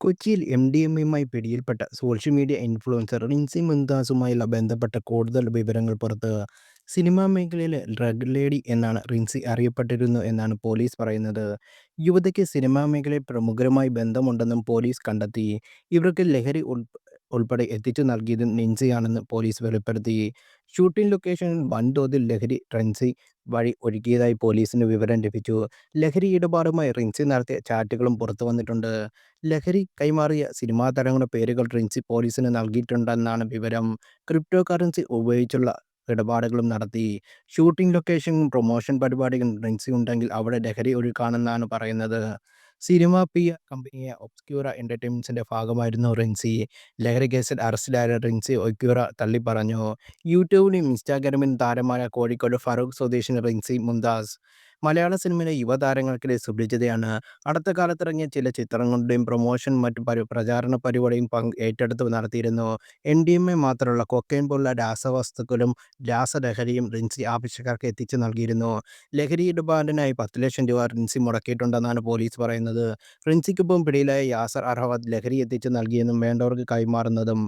കൊച്ചിയിൽ എംഡിഎംഎയുമായി പിടിയിൽപ്പെട്ട social media influencer Rincy മുംതാസുമായുള്ള ബന്ധപ്പെട്ട കൂടുതൽ വിവരങ്ങൾ പുറത്ത്. സിനിമാ മേഖലയിലെ ഡ്രഗ് ലേഡി എന്നാണ് റിൻസി അറിയപ്പെട്ടിരുന്നു എന്നാണ് പോലീസ് പറയുന്നത്. യുവതിക്ക് സിനിമാ മേഖലയിൽ പ്രമുഖരുമായി ബന്ധമുണ്ടെന്നും പോലീസ് കണ്ടെത്തി. ഇവർക്ക് ലഹരി ഉൾപ്പെടെ എത്തിച്ചു നൽകിയതും നിൻസിയാണെന്ന് പോലീസ് വെളിപ്പെടുത്തി. ഷൂട്ടിംഗ് ലൊക്കേഷനിൽ വൻതോതിൽ ലഹരി റിൻസി വഴി ഒഴുകിയതായി പോലീസിന് വിവരം ലഭിച്ചു. ലഹരി ഇടപാടുമായി റിൻസി നടത്തിയ ചാറ്റുകളും പുറത്തു വന്നിട്ടുണ്ട്. ലഹരി കൈമാറിയ സിനിമാ താരങ്ങളുടെ പേരുകൾ റിൻസി പോലീസിന് നൽകിയിട്ടുണ്ടെന്നാണ് വിവരം. ക്രിപ്റ്റോ കറൻസി ഉപയോഗിച്ചുള്ള ഇടപാടുകളും നടത്തി. ഷൂട്ടിംഗ് ലൊക്കേഷനും പ്രൊമോഷൻ പരിപാടികളും റിൻസി ഉണ്ടെങ്കിൽ അവിടെ ലഹരി ഒഴുക്കാണെന്നാണ് പറയുന്നത്. സിനിമ കമ്പനിയായ ഒബ്സ്ക്യൂറ എൻ്റർടൈൻമെൻറ്റ്സിൻ്റെ ഭാഗമായിരുന്നു റിൻസി. ലഹരി കേസിൽ അറസ്റ്റിലായ റിൻസി ഒബ്സ്ക്യൂറ തള്ളിപ്പറഞ്ഞു. യൂട്യൂബിലും ഇൻസ്റ്റാഗ്രാമിലും താരമായ കോഴിക്കോട് ഫറൂഖ് സ്വദേശിനി റിൻസി മുംതാസ് മലയാള സിനിമയിലെ യുവതാരങ്ങൾക്കിടെ സുപരിചിതയാണ്. അടുത്ത കാലത്തിറങ്ങിയ ചില ചിത്രങ്ങളുടെയും പ്രൊമോഷൻ മറ്റ് പ്രചാരണ പരിപാടിയും ഏറ്റെടുത്ത് നടത്തിയിരുന്നു. എൻഡിഎംഎ മാത്രമല്ല കൊക്കൈൻ പോലുള്ള രാസവസ്തുക്കളും രാസലഹരിയും റിൻസി ആവശ്യക്കാർക്ക് എത്തിച്ചു നൽകിയിരുന്നു. ലഹരി ഇടപാടിനായി 10 ലക്ഷം രൂപ റിൻസി മുടക്കിയിട്ടുണ്ടെന്നാണ് പോലീസ് പറയുന്നത്. റിൻസിക്കൊപ്പം പിടിയിലായ യാസർ അറഫാത്ത് ലഹരി എത്തിച്ചു നൽകിയെന്നും വേണ്ടവർക്ക് കൈമാറുന്നതും